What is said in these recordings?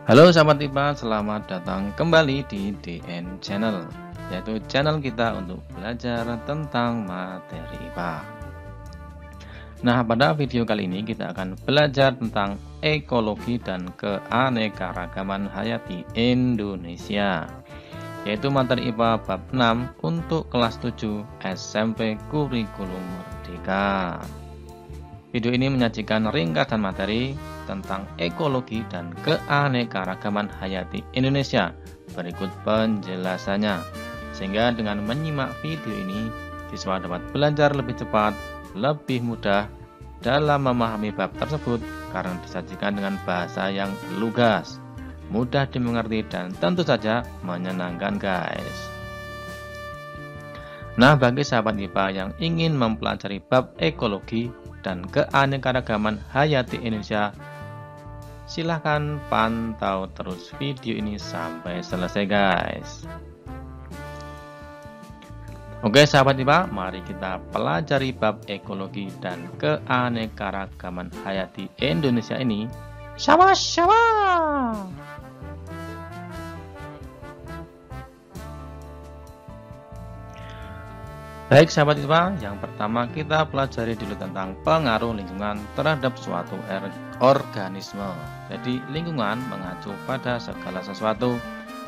Halo sahabat IPA, selamat datang kembali di DN Channel, yaitu channel kita untuk belajar tentang materi IPA. Nah, pada video kali ini kita akan belajar tentang ekologi dan keanekaragaman hayati Indonesia, yaitu materi IPA bab 6 untuk kelas 7 SMP Kurikulum Merdeka. Video ini menyajikan ringkasan materi tentang ekologi dan keanekaragaman hayati Indonesia. Berikut penjelasannya. Sehingga dengan menyimak video ini, siswa dapat belajar lebih cepat, lebih mudah dalam memahami bab tersebut karena disajikan dengan bahasa yang lugas, mudah dimengerti, dan tentu saja menyenangkan, guys. Nah, bagi sahabat IPA yang ingin mempelajari bab ekologi dan keanekaragaman hayati Indonesia, silahkan pantau terus video ini sampai selesai, guys. Oke sahabat IPA, mari kita pelajari bab ekologi dan keanekaragaman hayati Indonesia ini. Syabash. Baik sahabat IPA, yang pertama kita pelajari dulu tentang pengaruh lingkungan terhadap suatu organisme. Jadi lingkungan mengacu pada segala sesuatu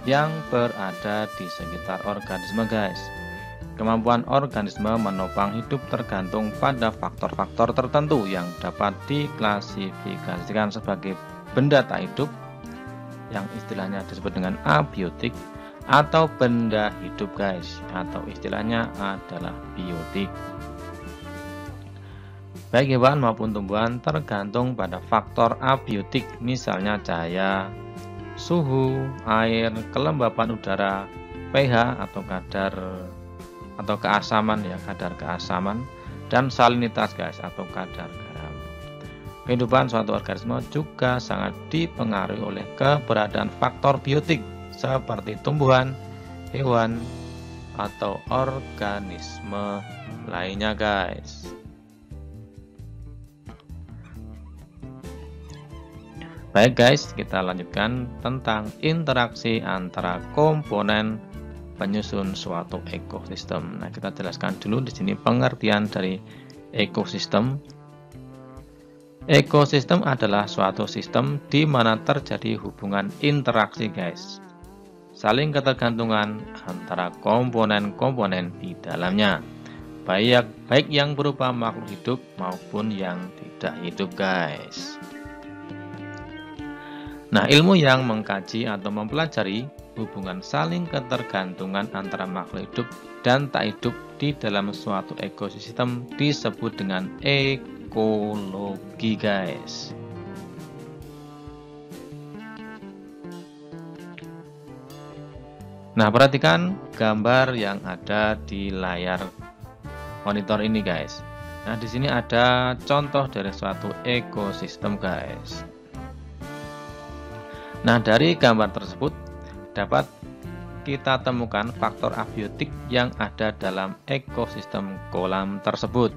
yang berada di sekitar organisme, guys. Kemampuan organisme menopang hidup tergantung pada faktor-faktor tertentu yang dapat diklasifikasikan sebagai benda tak hidup, yang istilahnya disebut dengan abiotik, atau benda hidup, guys, atau istilahnya adalah biotik. Baik hewan maupun tumbuhan tergantung pada faktor abiotik, misalnya cahaya, suhu, air, kelembapan udara, pH atau kadar atau keasaman, ya, kadar keasaman, dan salinitas, guys, atau kadar garam. Kehidupan suatu organisme juga sangat dipengaruhi oleh keberadaan faktor biotik seperti tumbuhan, hewan, atau organisme lainnya, guys. Baik guys, kita lanjutkan tentang interaksi antara komponen penyusun suatu ekosistem. Nah, kita jelaskan dulu di sini pengertian dari ekosistem. Ekosistem adalah suatu sistem di mana terjadi hubungan interaksi, guys, saling ketergantungan antara komponen-komponen di dalamnya, baik yang berupa makhluk hidup maupun yang tidak hidup, guys. Nah, ilmu yang mengkaji atau mempelajari hubungan saling ketergantungan antara makhluk hidup dan tak hidup di dalam suatu ekosistem disebut dengan ekologi, guys. Nah, perhatikan gambar yang ada di layar monitor ini, guys. Nah, di sini ada contoh dari suatu ekosistem, guys. Nah, dari gambar tersebut dapat kita temukan faktor abiotik yang ada dalam ekosistem kolam tersebut,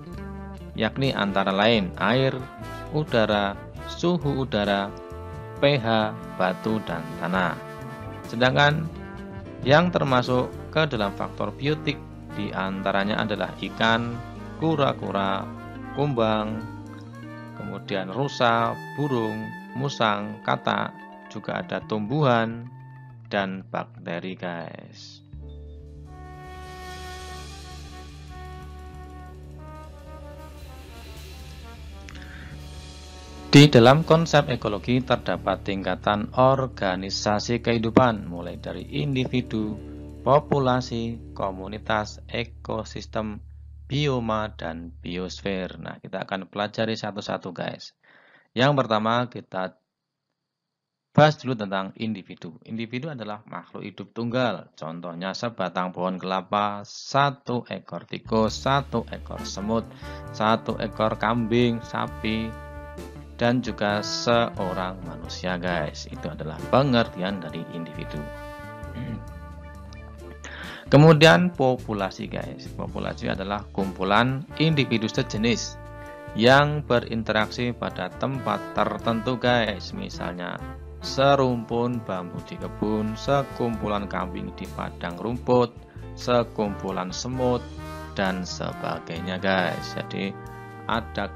yakni antara lain air, udara, suhu udara, pH, batu, dan tanah. Sedangkan yang termasuk ke dalam faktor biotik diantaranya adalah ikan, kura-kura, kumbang, kemudian rusa, burung, musang, katak, juga ada tumbuhan dan bakteri, guys. Di dalam konsep ekologi terdapat tingkatan organisasi kehidupan, mulai dari individu, populasi, komunitas, ekosistem, bioma, dan biosfer. Nah, kita akan pelajari satu-satu, guys. Yang pertama kita bahas dulu tentang individu. Individu adalah makhluk hidup tunggal, contohnya sebatang pohon kelapa, satu ekor tikus, satu ekor semut, satu ekor kambing, sapi, dan juga seorang manusia, guys. Itu adalah pengertian dari individu. Kemudian populasi, guys. Populasi adalah kumpulan individu sejenis yang berinteraksi pada tempat tertentu, guys. Misalnya serumpun bambu di kebun, sekumpulan kambing di padang rumput, sekumpulan semut, dan sebagainya guys. Jadi ada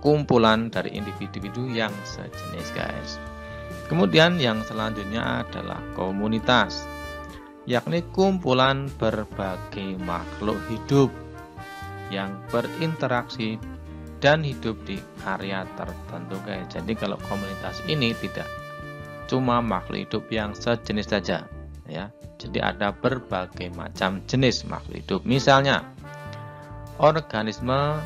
kumpulan dari individu-individu yang sejenis guys. Kemudian yang selanjutnya adalah komunitas, yakni kumpulan berbagai makhluk hidup yang berinteraksi dan hidup di area tertentu guys. Jadi kalau komunitas ini tidak cuma makhluk hidup yang sejenis saja ya. Jadi ada berbagai macam jenis makhluk hidup. Misalnya organisme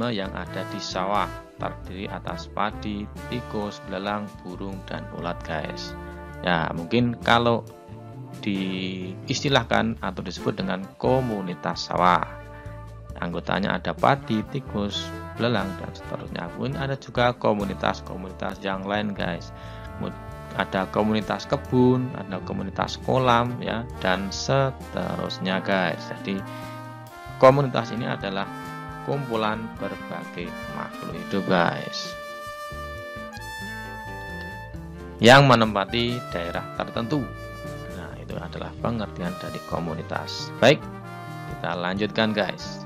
yang ada di sawah terdiri atas padi, tikus, belalang, burung, dan ulat guys. Ya, mungkin kalau diistilahkan atau disebut dengan komunitas sawah, anggotanya ada padi, tikus, belalang, dan seterusnya. Mungkin ada juga komunitas-komunitas yang lain guys. Ada komunitas kebun, ada komunitas kolam ya, dan seterusnya guys. Jadi komunitas ini adalah kumpulan berbagai makhluk hidup guys, yang menempati daerah tertentu. Nah, itu adalah pengertian dari komunitas. Baik, kita lanjutkan guys.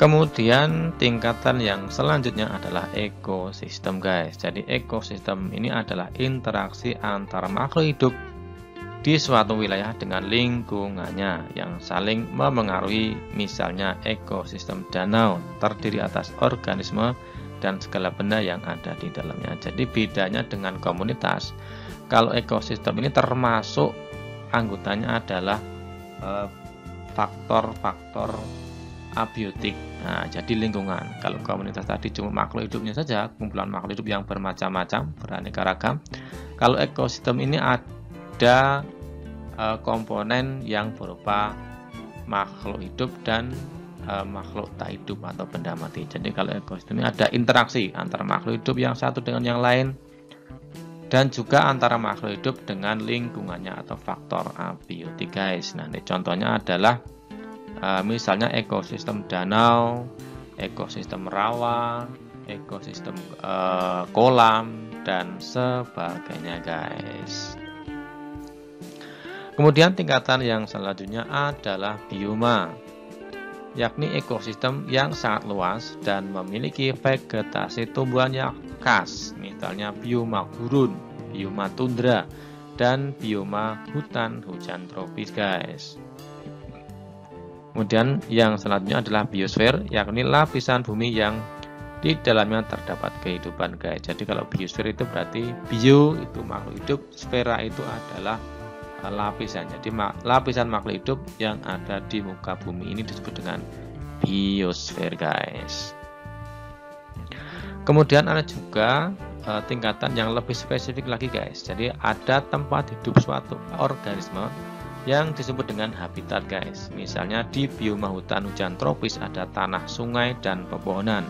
Kemudian tingkatan yang selanjutnya adalah ekosistem guys. Jadi ekosistem ini adalah interaksi antara makhluk hidup di suatu wilayah dengan lingkungannya yang saling memengaruhi. Misalnya ekosistem danau terdiri atas organisme dan segala benda yang ada di dalamnya. Jadi bedanya dengan komunitas, kalau ekosistem ini termasuk anggotanya adalah faktor-faktor abiotik. Nah, jadi lingkungan. Kalau komunitas tadi cuma makhluk hidupnya saja, kumpulan makhluk hidup yang bermacam-macam, beraneka ragam. Kalau ekosistem ini ada komponen yang berupa makhluk hidup dan makhluk tak hidup atau benda mati. Jadi kalau ekosistem ini ada interaksi antara makhluk hidup yang satu dengan yang lain, dan juga antara makhluk hidup dengan lingkungannya atau faktor abiotik guys. Nah, ini contohnya adalah misalnya ekosistem danau, ekosistem rawa, ekosistem kolam, dan sebagainya guys. Kemudian tingkatan yang selanjutnya adalah bioma, yakni ekosistem yang sangat luas dan memiliki vegetasi tumbuhan yang khas. Misalnya bioma gurun, bioma tundra, dan bioma hutan hujan tropis guys. Kemudian yang selanjutnya adalah biosfer, yakni lapisan bumi yang di dalamnya terdapat kehidupan guys. Jadi kalau biosfer itu berarti bio itu makhluk hidup, sfera itu adalah lapisan. Jadi lapisan makhluk hidup yang ada di muka bumi ini disebut dengan biosfer guys. Kemudian ada juga tingkatan yang lebih spesifik lagi guys. Jadi ada tempat hidup suatu organisme yang disebut dengan habitat guys. Misalnya di bioma hutan hujan tropis ada tanah, sungai, dan pepohonan.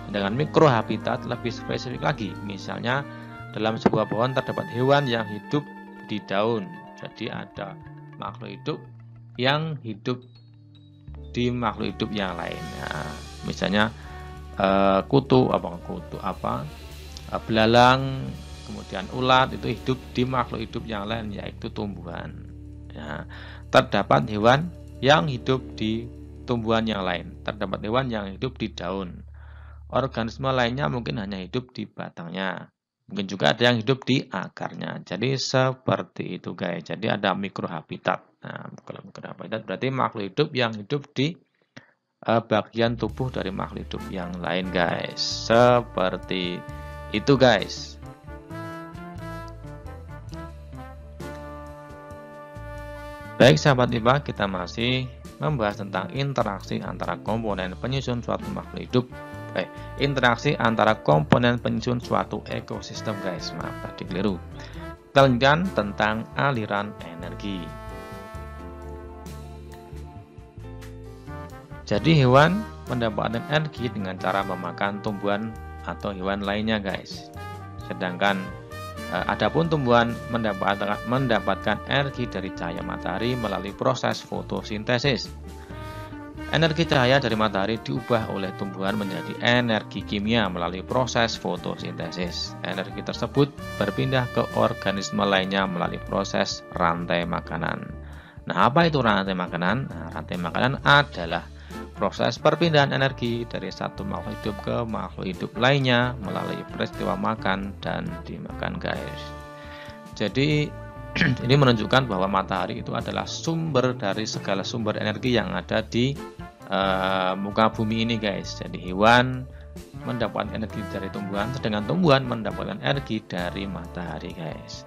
Dengan mikrohabitat lebih spesifik lagi, misalnya dalam sebuah pohon terdapat hewan yang hidup di daun. Jadi ada makhluk hidup yang hidup di makhluk hidup yang lain. Nah, misalnya belalang, kemudian ulat itu hidup di makhluk hidup yang lain, yaitu tumbuhan. Nah, terdapat hewan yang hidup di tumbuhan yang lain, terdapat hewan yang hidup di daun. Organisme lainnya mungkin hanya hidup di batangnya. Mungkin juga ada yang hidup di akarnya. Jadi seperti itu guys. Jadi ada mikrohabitat. Nah, kalau mikrohabitat berarti makhluk hidup yang hidup di bagian tubuh dari makhluk hidup yang lain guys. Seperti itu guys. Baik sahabat IPA, kita masih membahas tentang interaksi antara komponen penyusun suatu makhluk hidup. Interaksi antara komponen penyusun suatu ekosistem guys. Maaf tadi keliru. Kita lanjutkan tentang aliran energi. Jadi hewan mendapatkan energi dengan cara memakan tumbuhan atau hewan lainnya guys. Sedangkan adapun tumbuhan mendapatkan energi dari cahaya matahari melalui proses fotosintesis. Energi cahaya dari matahari diubah oleh tumbuhan menjadi energi kimia melalui proses fotosintesis. Energi tersebut berpindah ke organisme lainnya melalui proses rantai makanan. Nah, apa itu rantai makanan? Nah, rantai makanan adalah proses perpindahan energi dari satu makhluk hidup ke makhluk hidup lainnya melalui peristiwa makan dan dimakan, guys. Jadi ini menunjukkan bahwa matahari itu adalah sumber dari segala sumber energi yang ada di muka bumi ini, guys. Jadi hewan mendapatkan energi dari tumbuhan, sedangkan tumbuhan mendapatkan energi dari matahari, guys.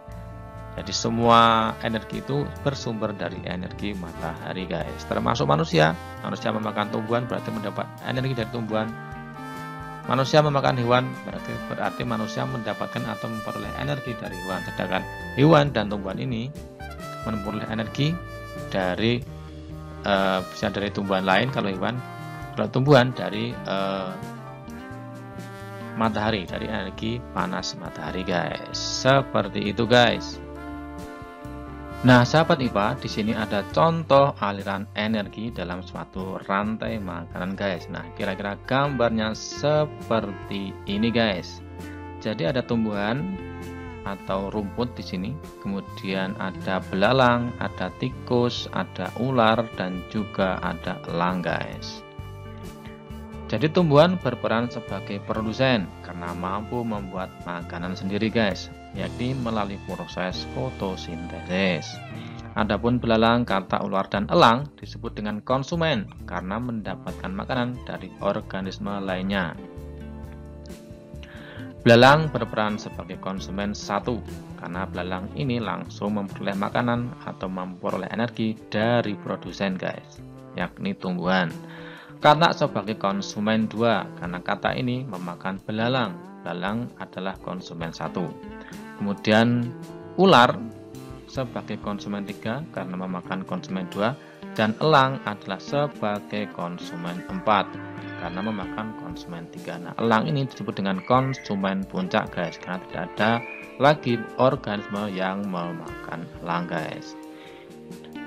Jadi semua energi itu bersumber dari energi matahari, guys. Termasuk manusia. Manusia memakan tumbuhan berarti mendapat energi dari tumbuhan. Manusia memakan hewan berarti manusia mendapatkan atau memperoleh energi dari hewan. Sedangkan hewan dan tumbuhan ini memperoleh energi dari bisa dari tumbuhan lain, kalau hewan, kalau tumbuhan dari matahari, dari energi panas matahari, guys. Seperti itu, guys. Nah, sahabat IPA, di sini ada contoh aliran energi dalam suatu rantai makanan, guys. Nah, kira-kira gambarnya seperti ini, guys. Jadi ada tumbuhan atau rumput di sini, kemudian ada belalang, ada tikus, ada ular, dan juga ada elang, guys. Jadi tumbuhan berperan sebagai produsen karena mampu membuat makanan sendiri, guys, yakni melalui proses fotosintesis. Adapun belalang, kata ular, dan elang disebut dengan konsumen karena mendapatkan makanan dari organisme lainnya. Belalang berperan sebagai konsumen satu, karena belalang ini langsung memperoleh makanan atau memperoleh energi dari produsen, guys, yakni tumbuhan. Katak sebagai konsumen dua, karena katak ini memakan belalang. Belalang adalah konsumen satu. Kemudian ular sebagai konsumen tiga, karena memakan konsumen dua. Dan elang adalah sebagai konsumen empat, karena memakan konsumen 3. Nah, elang ini disebut dengan konsumen puncak, guys, karena tidak ada lagi organisme yang memakan elang, guys.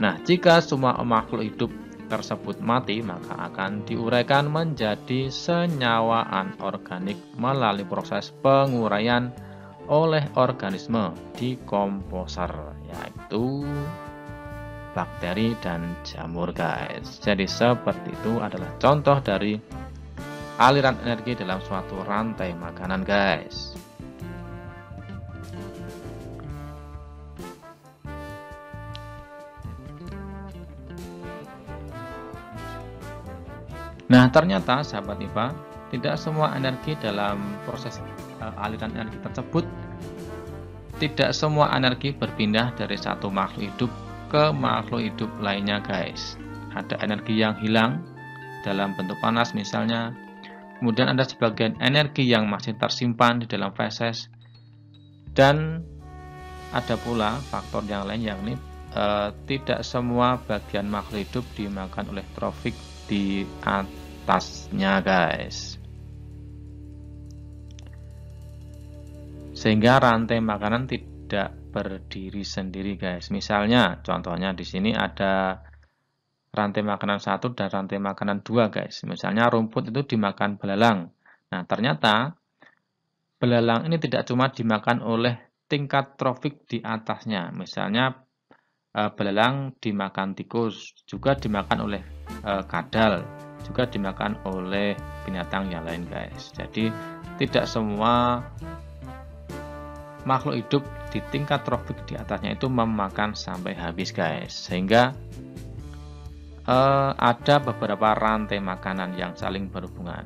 Nah, jika semua makhluk hidup tersebut mati, maka akan diuraikan menjadi senyawa anorganik melalui proses penguraian oleh organisme dekomposer, yaitu bakteri dan jamur, guys. Jadi seperti itu adalah contoh dari aliran energi dalam suatu rantai makanan, guys. Nah, ternyata sahabat IPA, tidak semua energi dalam proses aliran energi tersebut, tidak semua energi berpindah dari satu makhluk hidup ke makhluk hidup lainnya, guys. Ada energi yang hilang dalam bentuk panas misalnya, kemudian ada sebagian energi yang masih tersimpan di dalam feses, dan ada pula faktor yang lain, yakni tidak semua bagian makhluk hidup dimakan oleh trofik di atasnya, guys. Sehingga rantai makanan tidak berdiri sendiri, guys. Misalnya, contohnya di sini ada rantai makanan 1 dan rantai makanan 2, guys. Misalnya rumput itu dimakan belalang. Nah, ternyata belalang ini tidak cuma dimakan oleh tingkat trofik di atasnya. Misalnya belalang dimakan tikus, juga dimakan oleh kadal, juga dimakan oleh binatang yang lain, guys. Jadi tidak semua makhluk hidup di tingkat trofik di atasnya itu memakan sampai habis, guys. Sehingga ada beberapa rantai makanan yang saling berhubungan.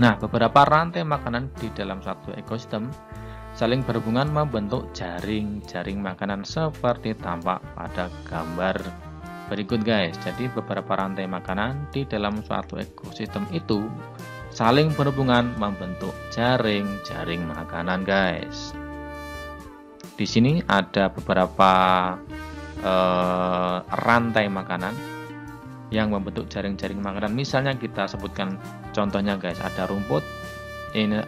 Nah, beberapa rantai makanan di dalam suatu ekosistem saling berhubungan membentuk jaring-jaring makanan seperti tampak pada gambar berikut, guys. Jadi beberapa rantai makanan di dalam suatu ekosistem itu saling berhubungan membentuk jaring-jaring makanan, guys. Di sini ada beberapa rantai makanan yang membentuk jaring-jaring makanan. Misalnya kita sebutkan contohnya, guys. Ada rumput, ini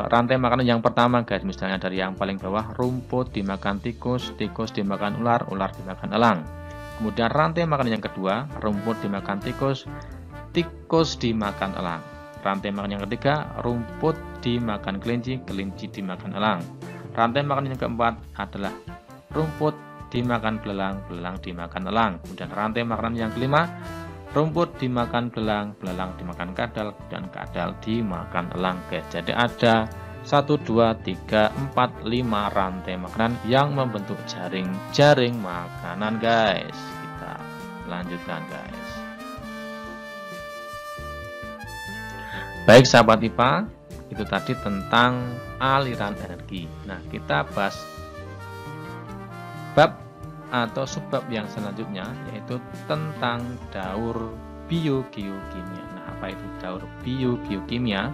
rantai makanan yang pertama, guys. Misalnya dari yang paling bawah, rumput dimakan tikus, tikus dimakan ular, ular dimakan elang. Kemudian rantai makanan yang kedua, rumput dimakan tikus, tikus dimakan elang. Rantai makanan yang ketiga, rumput dimakan kelinci, kelinci dimakan elang. Rantai makanan yang keempat adalah rumput dimakan belalang, belalang dimakan elang. Kemudian rantai makanan yang kelima, rumput dimakan belalang, belalang dimakan kadal, dan kadal dimakan elang, guys. Jadi ada 1, 2, 3, 4, 5 rantai makanan yang membentuk jaring makanan, guys. Kita lanjutkan, guys. Baik sahabat IPA, itu tadi tentang aliran energi. Nah, kita bahas bab atau subbab yang selanjutnya, yaitu tentang daur biogeokimia. Nah, apa itu daur biogeokimia?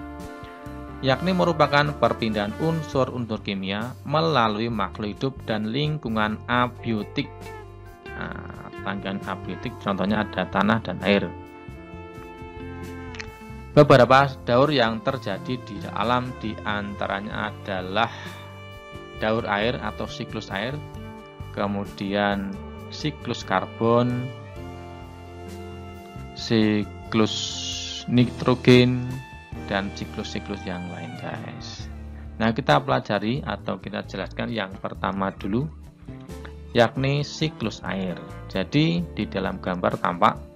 Yakni merupakan perpindahan unsur-unsur kimia melalui makhluk hidup dan lingkungan abiotik. Nah, tanggapan abiotik contohnya ada tanah dan air. Beberapa daur yang terjadi di alam diantaranya adalah daur air atau siklus air, kemudian siklus karbon, siklus nitrogen, dan siklus-siklus yang lain, guys. Nah, kita pelajari atau kita jelaskan yang pertama dulu, yakni siklus air. Jadi di dalam gambar tampak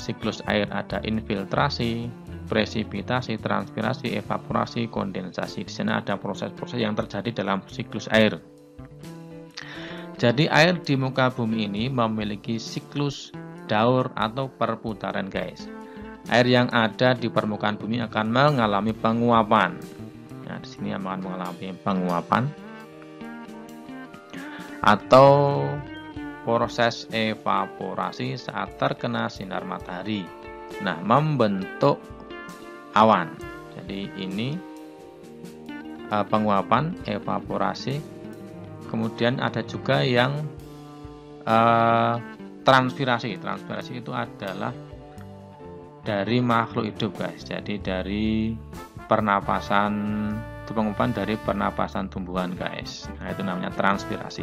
siklus air ada infiltrasi, presipitasi, transpirasi, evaporasi, kondensasi. Di sana ada proses-proses yang terjadi dalam siklus air. Jadi air di muka bumi ini memiliki siklus daur atau perputaran, guys. Air yang ada di permukaan bumi akan mengalami penguapan. Nah, di sini akan mengalami penguapan atau proses evaporasi saat terkena sinar matahari. Nah, membentuk awan. Jadi ini penguapan, evaporasi. Kemudian ada juga yang transpirasi. Transpirasi itu adalah dari makhluk hidup, guys. Jadi dari pernapasan, itu penguapan dari pernapasan tumbuhan, guys. Nah, itu namanya transpirasi.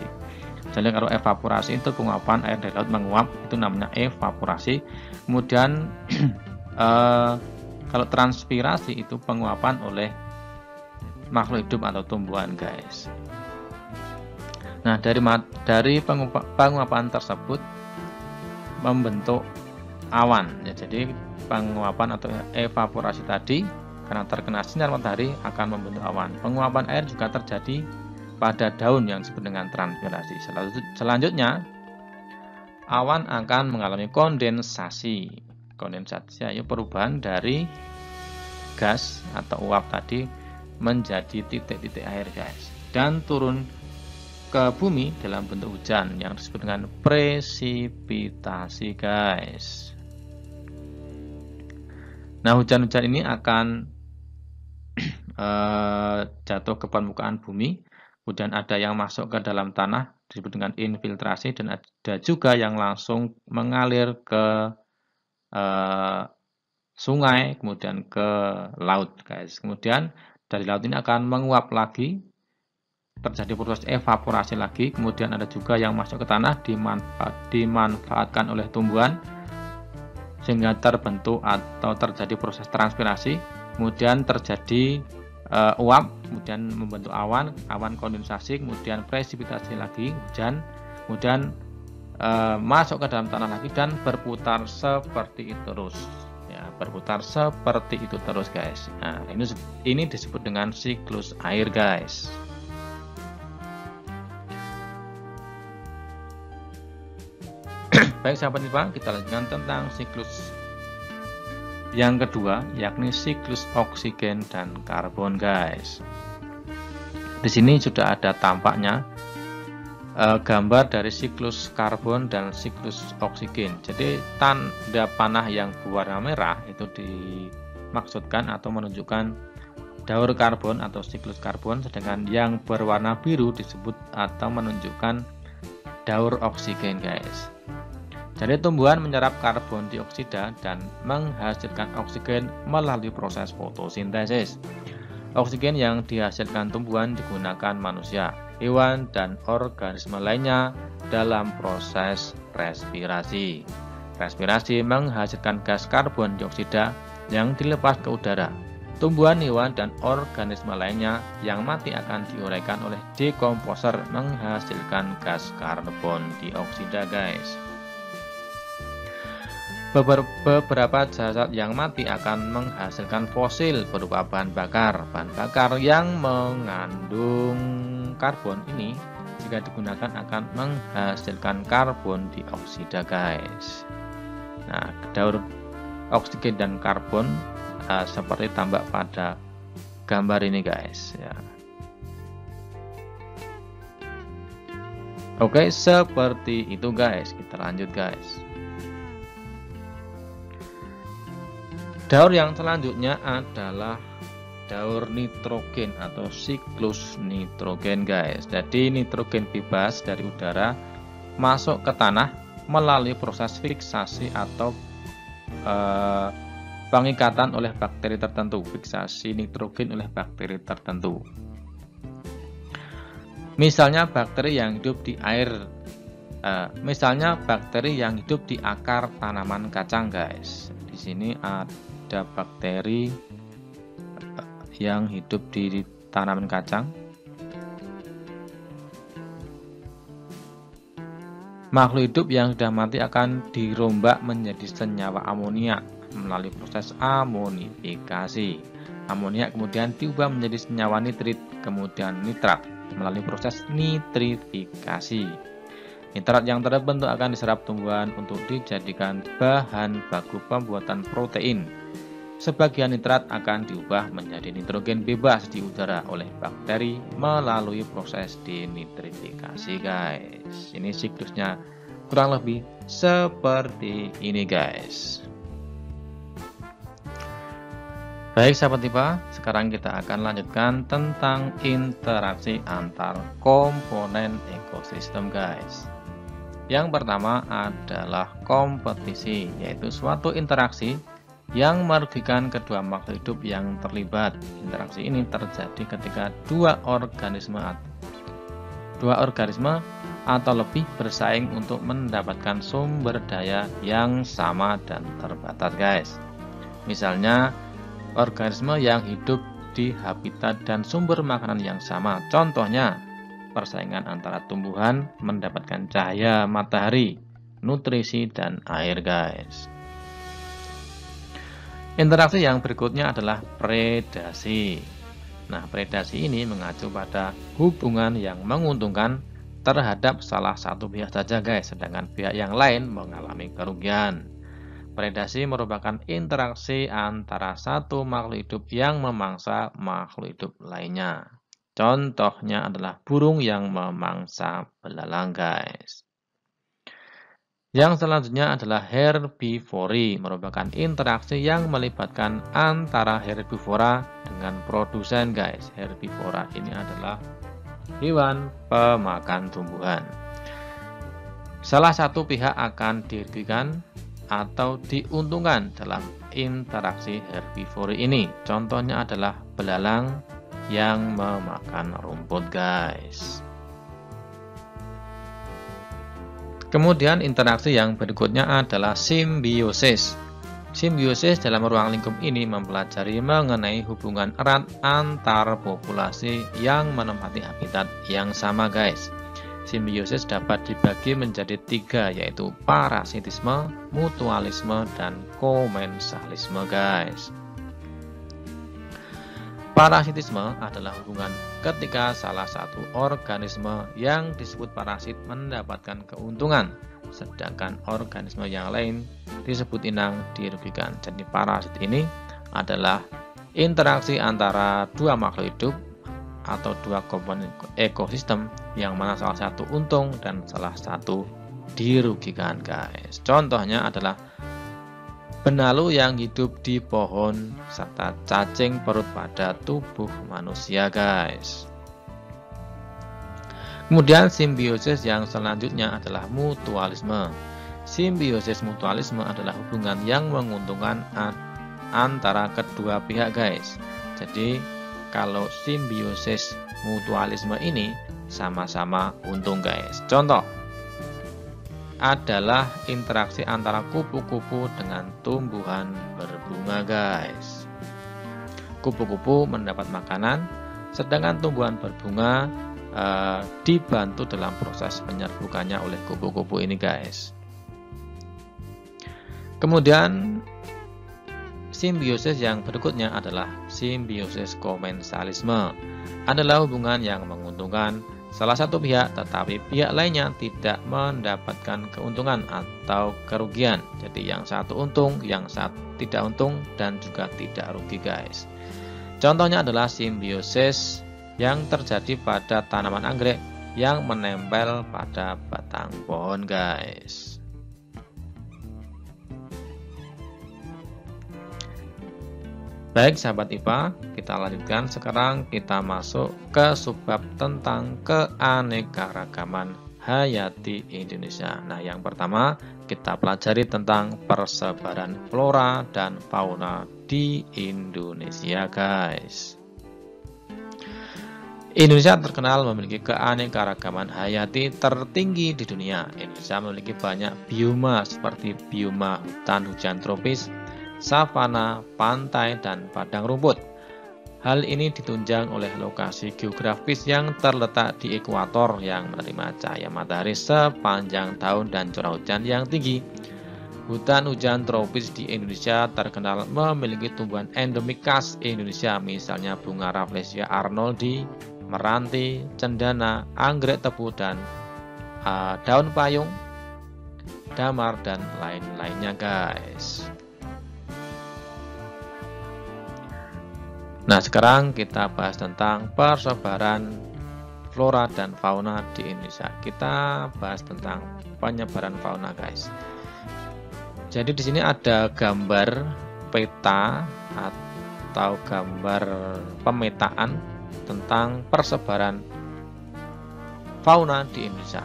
Jadi kalau evaporasi itu penguapan air dari laut menguap, itu namanya evaporasi. Kemudian kalau transpirasi itu penguapan oleh makhluk hidup atau tumbuhan, guys. Nah, dari penguapan tersebut membentuk awan. Ya, jadi penguapan atau evaporasi tadi karena terkena sinar matahari akan membentuk awan. Penguapan air juga terjadi pada daun yang disebut dengan transpirasi. Selanjutnya, awan akan mengalami kondensasi. Kondensasi yaitu perubahan dari gas atau uap tadi menjadi titik-titik air, guys, dan turun ke bumi dalam bentuk hujan yang disebut dengan presipitasi, guys. Nah, hujan-hujan ini akan jatuh ke permukaan bumi. Kemudian ada yang masuk ke dalam tanah disebut dengan infiltrasi, dan ada juga yang langsung mengalir ke sungai, kemudian ke laut, guys. Kemudian dari laut ini akan menguap lagi, terjadi proses evaporasi lagi. Kemudian ada juga yang masuk ke tanah, dimanfaatkan oleh tumbuhan sehingga terbentuk atau terjadi proses transpirasi. Kemudian terjadi uap, kemudian membentuk awan, awan kondensasi, kemudian presipitasi lagi, hujan, kemudian masuk ke dalam tanah lagi dan berputar seperti itu terus. Ya, berputar seperti itu terus, guys. Nah, ini disebut dengan siklus air, guys. Baik sahabat IPA, kita lanjutkan tentang siklus yang kedua, yakni siklus oksigen dan karbon, guys. Di sini sudah ada tampaknya gambar dari siklus karbon dan siklus oksigen. Jadi tanda panah yang berwarna merah itu dimaksudkan atau menunjukkan daur karbon atau siklus karbon, sedangkan yang berwarna biru disebut atau menunjukkan daur oksigen, guys. Jadi tumbuhan menyerap karbon dioksida dan menghasilkan oksigen melalui proses fotosintesis. Oksigen yang dihasilkan tumbuhan digunakan manusia, hewan, dan organisme lainnya dalam proses respirasi. Respirasi menghasilkan gas karbon dioksida yang dilepas ke udara. Tumbuhan, hewan, dan organisme lainnya yang mati akan diuraikan oleh dekomposer menghasilkan gas karbon dioksida, guys. Beberapa jasad yang mati akan menghasilkan fosil berupa bahan bakar. Bahan bakar yang mengandung karbon ini jika digunakan akan menghasilkan karbon dioksida, guys. Nah, daur oksigen dan karbon seperti tampak pada gambar ini, guys, ya. Oke, seperti itu, guys. Kita lanjut, guys. Daur yang selanjutnya adalah daur nitrogen atau siklus nitrogen, guys. Jadi nitrogen bebas dari udara masuk ke tanah melalui proses fiksasi atau pengikatan oleh bakteri tertentu. Fiksasi nitrogen oleh bakteri tertentu. Misalnya bakteri yang hidup di air. Misalnya bakteri yang hidup di akar tanaman kacang, guys. Di sini ada bakteri yang hidup di tanaman kacang. Makhluk hidup yang sudah mati akan dirombak menjadi senyawa amonia melalui proses amonifikasi. Amoniak kemudian diubah menjadi senyawa nitrit, kemudian nitrat melalui proses nitrifikasi. Nitrat yang terbentuk akan diserap tumbuhan untuk dijadikan bahan baku pembuatan protein. Sebagian nitrat akan diubah menjadi nitrogen bebas di udara oleh bakteri melalui proses denitrifikasi, guys. Ini siklusnya kurang lebih seperti ini, guys. Baik, sahabat IPA, sekarang kita akan lanjutkan tentang interaksi antar komponen ekosistem, guys. Yang pertama adalah kompetisi, yaitu suatu interaksi yang merugikan kedua makhluk hidup yang terlibat. Interaksi ini terjadi ketika dua organisme atau lebih bersaing untuk mendapatkan sumber daya yang sama dan terbatas, guys. Misalnya organisme yang hidup di habitat dan sumber makanan yang sama. Contohnya persaingan antara tumbuhan mendapatkan cahaya matahari, nutrisi, dan air, guys. Interaksi yang berikutnya adalah predasi. Nah, predasi ini mengacu pada hubungan yang menguntungkan terhadap salah satu pihak saja, guys, sedangkan pihak yang lain mengalami kerugian. Predasi merupakan interaksi antara satu makhluk hidup yang memangsa makhluk hidup lainnya. Contohnya adalah burung yang memangsa belalang, guys. Yang selanjutnya adalah herbivori, merupakan interaksi yang melibatkan antara herbivora dengan produsen, guys. Herbivora ini adalah hewan pemakan tumbuhan. Salah satu pihak akan dirugikan atau diuntungkan dalam interaksi herbivori ini. Contohnya adalah belalang yang memakan rumput, guys. Kemudian interaksi yang berikutnya adalah simbiosis. Simbiosis dalam ruang lingkup ini mempelajari mengenai hubungan erat antar populasi yang menempati habitat yang sama, guys. Simbiosis dapat dibagi menjadi tiga, yaitu parasitisme, mutualisme, dan komensalisme, guys. Parasitisme adalah hubungan ketika salah satu organisme yang disebut parasit mendapatkan keuntungan, sedangkan organisme yang lain disebut inang dirugikan. Jadi parasit ini adalah interaksi antara dua makhluk hidup atau dua komponen ekosistem yang mana salah satu untung dan salah satu dirugikan, guys. Contohnya adalah benalu yang hidup di pohon serta cacing perut pada tubuh manusia, guys. Kemudian simbiosis yang selanjutnya adalah mutualisme. Simbiosis mutualisme adalah hubungan yang menguntungkan antara kedua pihak, guys. Jadi kalau simbiosis mutualisme ini sama-sama untung, guys. Contoh, adalah interaksi antara kupu-kupu dengan tumbuhan berbunga, guys. Kupu-kupu mendapat makanan, sedangkan tumbuhan berbunga dibantu dalam proses penyerbukannya oleh kupu-kupu ini, guys. Kemudian simbiosis yang berikutnya adalah simbiosis komensalisme. Adalah hubungan yang menguntungkan salah satu pihak tetapi pihak lainnya tidak mendapatkan keuntungan atau kerugian. Jadi yang satu untung, yang satu tidak untung, dan juga tidak rugi, guys. Contohnya adalah simbiosis yang terjadi pada tanaman anggrek yang menempel pada batang pohon, guys. Baik sahabat IPA, kita lanjutkan. Sekarang kita masuk ke subbab tentang keanekaragaman hayati Indonesia. Nah, yang pertama kita pelajari tentang persebaran flora dan fauna di Indonesia, guys. Indonesia terkenal memiliki keanekaragaman hayati tertinggi di dunia. Indonesia memiliki banyak bioma seperti bioma hutan hujan tropis, savana, pantai, dan padang rumput. Hal ini ditunjang oleh lokasi geografis yang terletak di ekuator yang menerima cahaya matahari sepanjang tahun dan curah hujan yang tinggi. Hutan hujan tropis di Indonesia terkenal memiliki tumbuhan endemik khas Indonesia, misalnya bunga Rafflesia arnoldi, meranti, cendana, anggrek tebu, dan daun payung, damar, dan lain-lainnya, guys. Nah, sekarang kita bahas tentang persebaran flora dan fauna di Indonesia. Kita bahas tentang penyebaran fauna, guys. Jadi di sini ada gambar peta atau gambar pemetaan tentang persebaran fauna di Indonesia.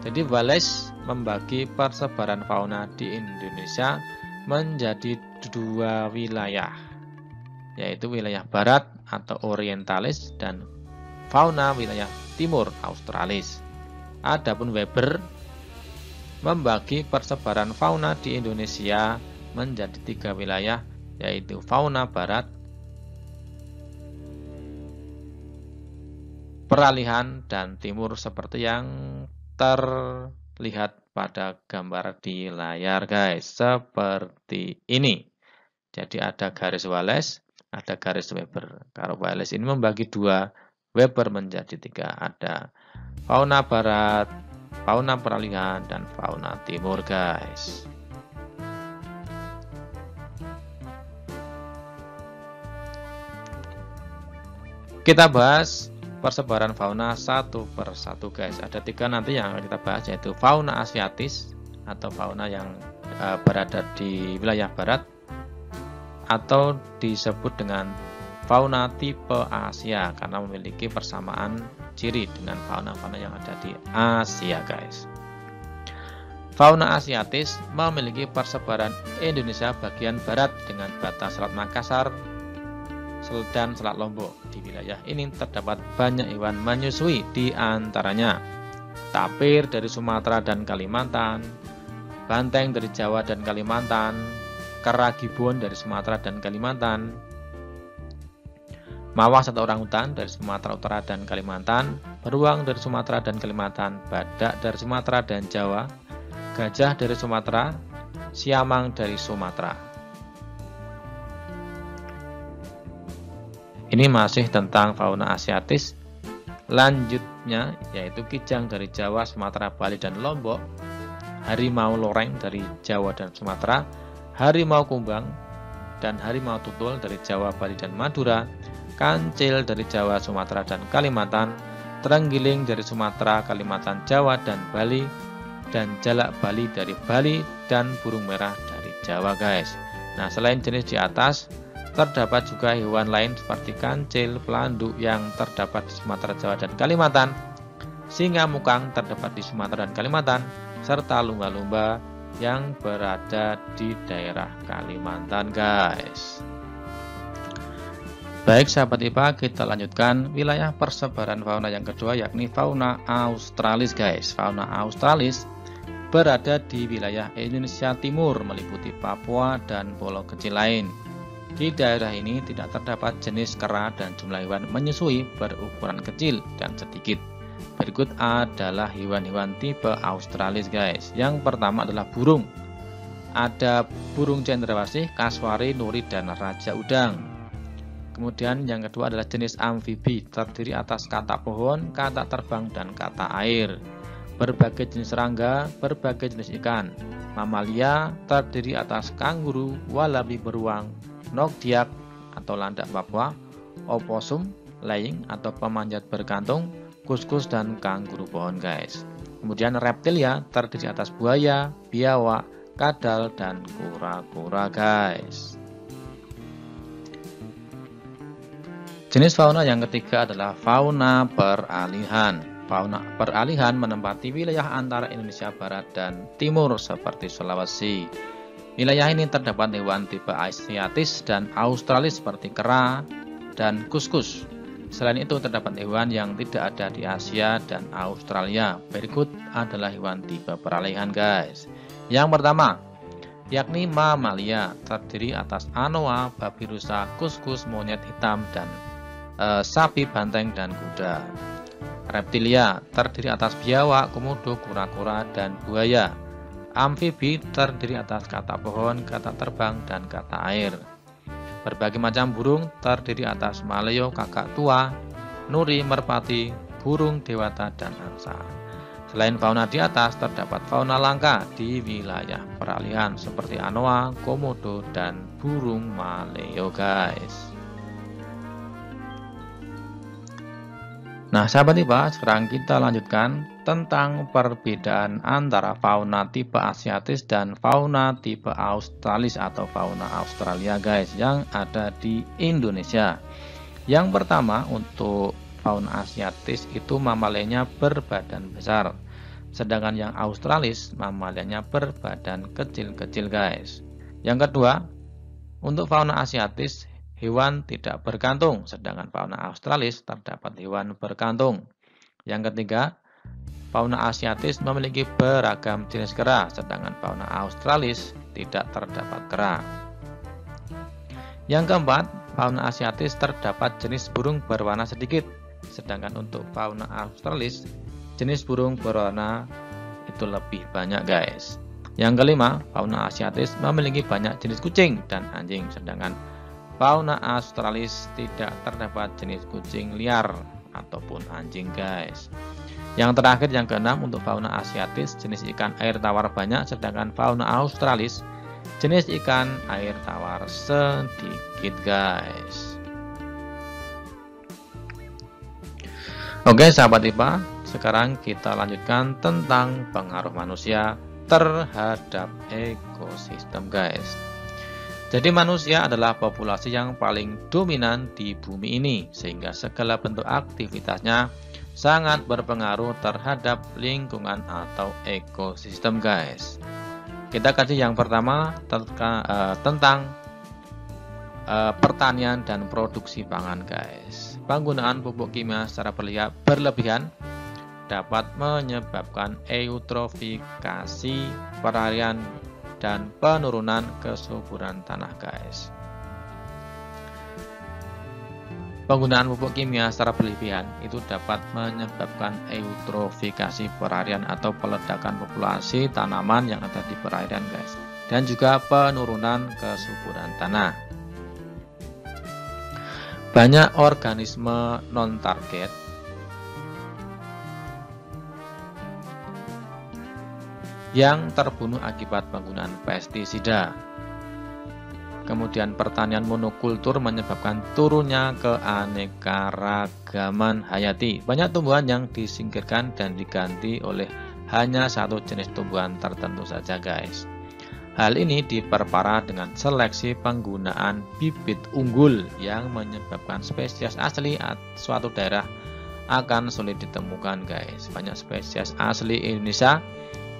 Jadi Wallace membagi persebaran fauna di Indonesia menjadi dua wilayah, yaitu wilayah barat atau orientalis dan fauna wilayah timur australis. Adapun Weber membagi persebaran fauna di Indonesia menjadi tiga wilayah, yaitu fauna barat, peralihan, dan timur, seperti yang terlihat pada gambar di layar, guys, seperti ini. Jadi ada garis Wallace, ada garis Weber. Kalau Wallace ini membagi dua, Weber menjadi tiga. Ada fauna barat, fauna peralihan, dan fauna timur, guys. Kita bahas persebaran fauna satu per satu, guys. Ada tiga nanti yang akan kita bahas, yaitu fauna asiatis atau fauna yang berada di wilayah barat, atau disebut dengan fauna tipe Asia karena memiliki persamaan ciri dengan fauna-fauna yang ada di Asia, guys. Fauna asiatis memiliki persebaran Indonesia bagian barat dengan batas Selat Makassar dan Selat Lombok. Di wilayah ini terdapat banyak hewan menyusui, di antaranya tapir dari Sumatera dan Kalimantan, banteng dari Jawa dan Kalimantan, kera gibbon dari Sumatera dan Kalimantan, mawas atau orangutan dari Sumatera Utara dan Kalimantan, beruang dari Sumatera dan Kalimantan, badak dari Sumatera dan Jawa, gajah dari Sumatera, siamang dari Sumatera. Ini masih tentang fauna asiatis. Lanjutnya yaitu kijang dari Jawa, Sumatera, Bali, dan Lombok, harimau loreng dari Jawa dan Sumatera, harimau kumbang dan harimau tutul dari Jawa, Bali, dan Madura, kancil dari Jawa, Sumatera, dan Kalimantan, terenggiling dari Sumatera, Kalimantan, Jawa, dan Bali, dan jalak Bali dari Bali, dan burung merah dari Jawa, guys. Nah, selain jenis di atas, terdapat juga hewan lain seperti kancil, pelanduk yang terdapat di Sumatera, Jawa, dan Kalimantan, singa mukang terdapat di Sumatera dan Kalimantan, serta lumba-lumba yang berada di daerah Kalimantan, guys. Baik sahabat IPA, kita lanjutkan wilayah persebaran fauna yang kedua, yakni fauna australis, guys. Fauna australis berada di wilayah Indonesia Timur meliputi Papua dan pulau kecil lain. Di daerah ini tidak terdapat jenis kera dan jumlah hewan menyusui berukuran kecil dan sedikit. Berikut adalah hewan-hewan tipe Australis guys. Yang pertama adalah burung. Ada burung cendrawasih, kasuari, nuri, dan raja udang. Kemudian yang kedua adalah jenis amfibi, terdiri atas katak pohon, katak terbang, dan katak air. Berbagai jenis serangga, berbagai jenis ikan. Mamalia terdiri atas kanguru, walabi beruang, nogdiak atau landak Papua, oposum, laying atau pemanjat berkantung, kuskus, dan kanguru pohon guys. Kemudian reptilia terdiri atas buaya, biawak, kadal, dan kura-kura guys. Jenis fauna yang ketiga adalah fauna peralihan. Fauna peralihan menempati wilayah antara Indonesia Barat dan Timur seperti Sulawesi. Wilayah ini terdapat hewan tipe asiatis dan australis seperti kera dan kuskus. Selain itu terdapat hewan yang tidak ada di Asia dan Australia. Berikut adalah hewan tipe peralihan guys. Yang pertama, yakni mamalia, terdiri atas anoa, babi rusa, kuskus, monyet hitam, dan sapi banteng dan kuda. Reptilia terdiri atas biawak, komodo, kura-kura, dan buaya. Amfibi terdiri atas katak pohon, katak terbang, dan katak air. Berbagai macam burung terdiri atas maleo, kakak tua, nuri, merpati, burung dewata, dan angsa. Selain fauna di atas, terdapat fauna langka di wilayah peralihan seperti anoa, komodo, dan burung maleo guys. Nah sahabat IPA, sekarang kita lanjutkan tentang perbedaan antara fauna tipe asiatis dan fauna tipe australis atau fauna Australia guys yang ada di Indonesia. Yang pertama, untuk fauna asiatis itu mamalianya berbadan besar, sedangkan yang australis mamalianya berbadan kecil-kecil guys. Yang kedua, untuk fauna asiatis hewan tidak berkantung, sedangkan fauna australis terdapat hewan berkantung. Yang ketiga, fauna asiatis memiliki beragam jenis kera, sedangkan fauna australis tidak terdapat kera. Yang keempat, fauna asiatis terdapat jenis burung berwarna sedikit, sedangkan untuk fauna australis jenis burung berwarna itu lebih banyak guys. Yang kelima, fauna asiatis memiliki banyak jenis kucing dan anjing, sedangkan fauna australis tidak terdapat jenis kucing liar ataupun anjing guys. Yang terakhir, yang keenam, untuk fauna asiatis jenis ikan air tawar banyak, sedangkan fauna australis jenis ikan air tawar sedikit guys. Oke sahabat IPA, sekarang kita lanjutkan tentang pengaruh manusia terhadap ekosistem guys. Jadi manusia adalah populasi yang paling dominan di bumi ini, sehingga segala bentuk aktivitasnya sangat berpengaruh terhadap lingkungan atau ekosistem guys. Kita kaji yang pertama tentang pertanian dan produksi pangan guys. Penggunaan pupuk kimia secara berlebihan dapat menyebabkan eutrofikasi perharian dan penurunan kesuburan tanah guys. Penggunaan pupuk kimia secara berlebihan itu dapat menyebabkan eutrofikasi perharian atau peledakan populasi tanaman yang ada di perairan guys, dan juga penurunan kesuburan tanah. Banyak organisme non-target yang terbunuh akibat penggunaan pestisida. Kemudian pertanian monokultur menyebabkan turunnya keanekaragaman hayati. Banyak tumbuhan yang disingkirkan dan diganti oleh hanya satu jenis tumbuhan tertentu saja guys. Hal ini diperparah dengan seleksi penggunaan bibit unggul yang menyebabkan spesies asli suatu daerah akan sulit ditemukan guys. Banyak spesies asli Indonesia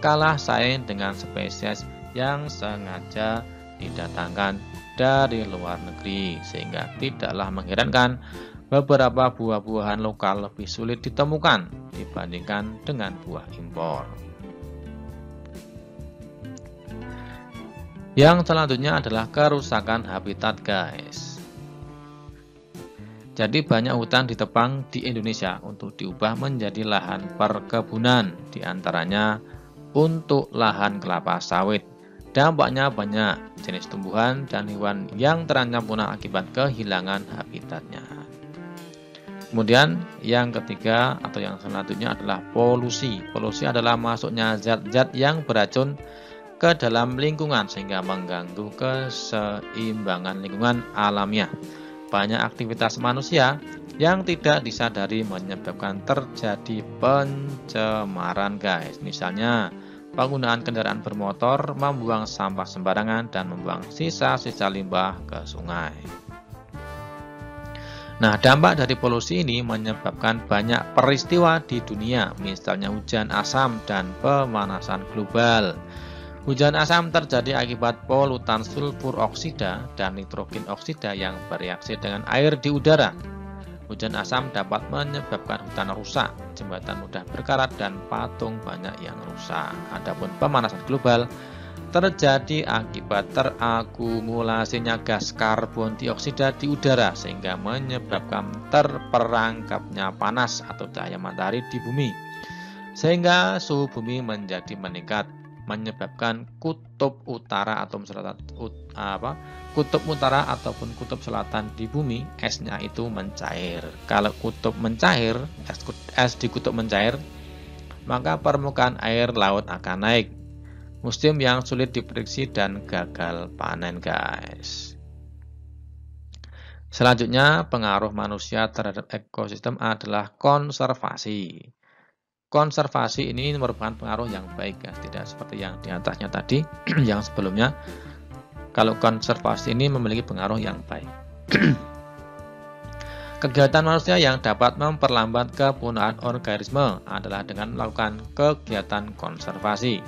kalah saing dengan spesies yang sengaja didatangkan dari luar negeri, sehingga tidaklah mengherankan beberapa buah-buahan lokal lebih sulit ditemukan dibandingkan dengan buah impor. Yang selanjutnya adalah kerusakan habitat, guys. Jadi banyak hutan ditebang di Indonesia untuk diubah menjadi lahan perkebunan, diantaranya untuk lahan kelapa sawit. Dampaknya banyak jenis tumbuhan dan hewan yang terancam punah akibat kehilangan habitatnya. Kemudian yang ketiga atau yang selanjutnya adalah polusi. Polusi adalah masuknya zat-zat yang beracun ke dalam lingkungan sehingga mengganggu keseimbangan lingkungan alamiah. Banyak aktivitas manusia yang tidak disadari menyebabkan terjadi pencemaran, guys. Misalnya penggunaan kendaraan bermotor, membuang sampah sembarangan, dan membuang sisa-sisa limbah ke sungai. Nah, dampak dari polusi ini menyebabkan banyak peristiwa di dunia, misalnya hujan asam dan pemanasan global. Hujan asam terjadi akibat polutan sulfur oksida dan nitrogen oksida yang bereaksi dengan air di udara. Hujan asam dapat menyebabkan hutan rusak, jembatan mudah berkarat, dan patung banyak yang rusak. Adapun pemanasan global terjadi akibat terakumulasinya gas karbon dioksida di udara sehingga menyebabkan terperangkapnya panas atau cahaya matahari di bumi, sehingga suhu bumi menjadi meningkat, menyebabkan kutub utara ataupun kutub selatan di bumi esnya itu mencair. Kalau kutub mencair, es di kutub mencair, maka permukaan air laut akan naik. Musim yang sulit diprediksi dan gagal panen, guys. Selanjutnya, pengaruh manusia terhadap ekosistem adalah konservasi. Konservasi ini merupakan pengaruh yang baik, guys. Tidak seperti yang di atasnya tadi, yang sebelumnya. Kalau konservasi ini memiliki pengaruh yang baik. Kegiatan manusia yang dapat memperlambat kepunahan organisme adalah dengan melakukan kegiatan konservasi.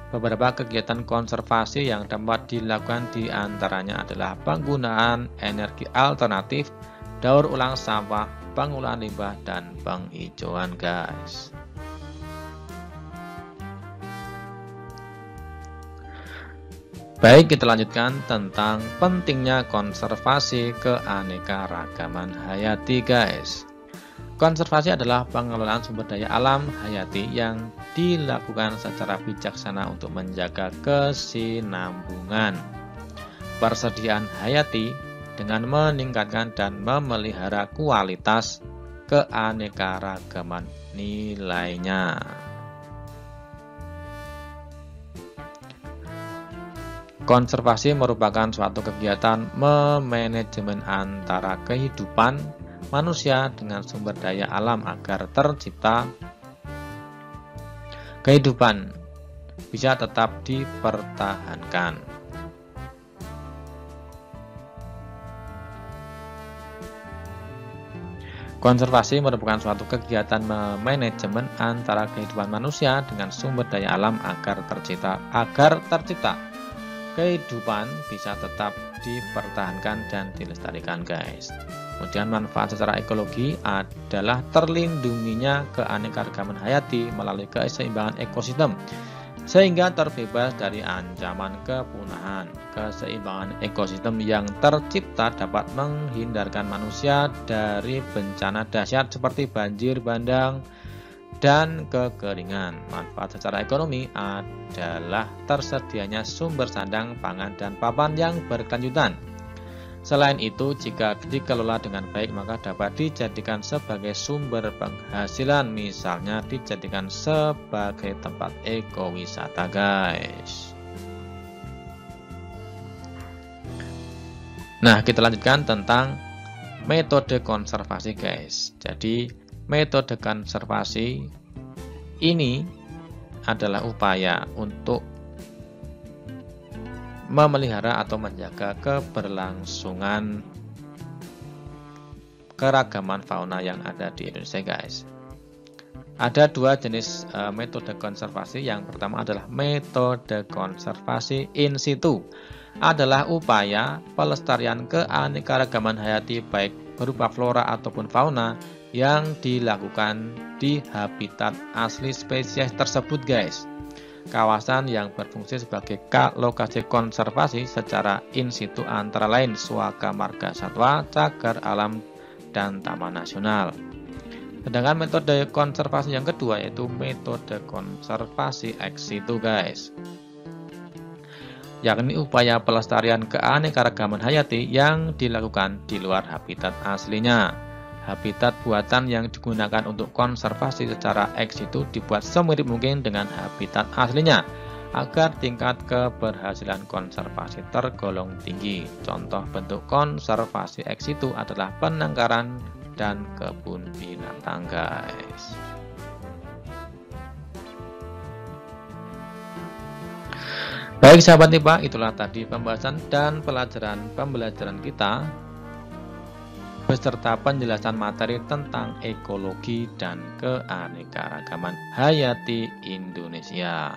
Beberapa kegiatan konservasi yang dapat dilakukan diantaranya adalah penggunaan energi alternatif, daur ulang sampah, pengolahan limbah, dan penghijauan, guys. Baik, kita lanjutkan tentang pentingnya konservasi keanekaragaman hayati, guys. Konservasi adalah pengelolaan sumber daya alam hayati yang dilakukan secara bijaksana untuk menjaga kesinambungan persediaan hayati dengan meningkatkan dan memelihara kualitas keanekaragaman nilainya. Konservasi merupakan suatu kegiatan memanajemen antara kehidupan manusia dengan sumber daya alam agar tercipta kehidupan bisa tetap dipertahankan. Konservasi merupakan suatu kegiatan manajemen antara kehidupan manusia dengan sumber daya alam agar tercipta kehidupan bisa tetap dipertahankan dan dilestarikan, guys. Kemudian manfaat secara ekologi adalah terlindunginya keanekaragaman hayati melalui keseimbangan ekosistem sehingga terbebas dari ancaman kepunahan. Keseimbangan ekosistem yang tercipta dapat menghindarkan manusia dari bencana dahsyat seperti banjir bandang dan kekeringan. Manfaat secara ekonomi adalah tersedianya sumber sandang, pangan, dan papan yang berkelanjutan. Selain itu, jika dikelola dengan baik maka dapat dijadikan sebagai sumber penghasilan, misalnya dijadikan sebagai tempat ekowisata, guys. Nah, kita lanjutkan tentang metode konservasi, guys. Jadi metode konservasi ini adalah upaya untuk memelihara atau menjaga keberlangsungan keragaman fauna yang ada di Indonesia, guys. Ada dua jenis metode konservasi. Yang pertama adalah metode konservasi in situ. Adalah upaya pelestarian keanekaragaman hayati baik berupa flora ataupun fauna yang dilakukan di habitat asli spesies tersebut, guys. Kawasan yang berfungsi sebagai lokasi konservasi secara in situ antara lain Suaka Marga Satwa, Cagar Alam, dan Taman Nasional. Sedangkan metode konservasi yang kedua yaitu metode konservasi ex situ guys, yakni upaya pelestarian keanekaragaman hayati yang dilakukan di luar habitat aslinya. Habitat buatan yang digunakan untuk konservasi secara ex situ dibuat semirip mungkin dengan habitat aslinya agar tingkat keberhasilan konservasi tergolong tinggi. Contoh bentuk konservasi ex situ adalah penangkaran dan kebun binatang guys. Baik sahabat IPA, itulah tadi pembahasan dan pembelajaran kita beserta penjelasan materi tentang ekologi dan keanekaragaman hayati Indonesia.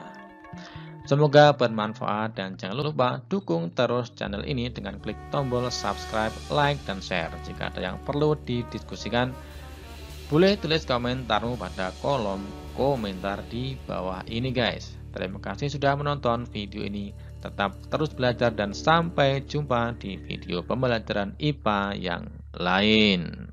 Semoga bermanfaat dan jangan lupa dukung terus channel ini dengan klik tombol subscribe, like, dan share. Jika ada yang perlu didiskusikan, boleh tulis komentarmu pada kolom komentar di bawah ini guys. Terima kasih sudah menonton video ini. Tetap terus belajar dan sampai jumpa di video pembelajaran IPA yang lain.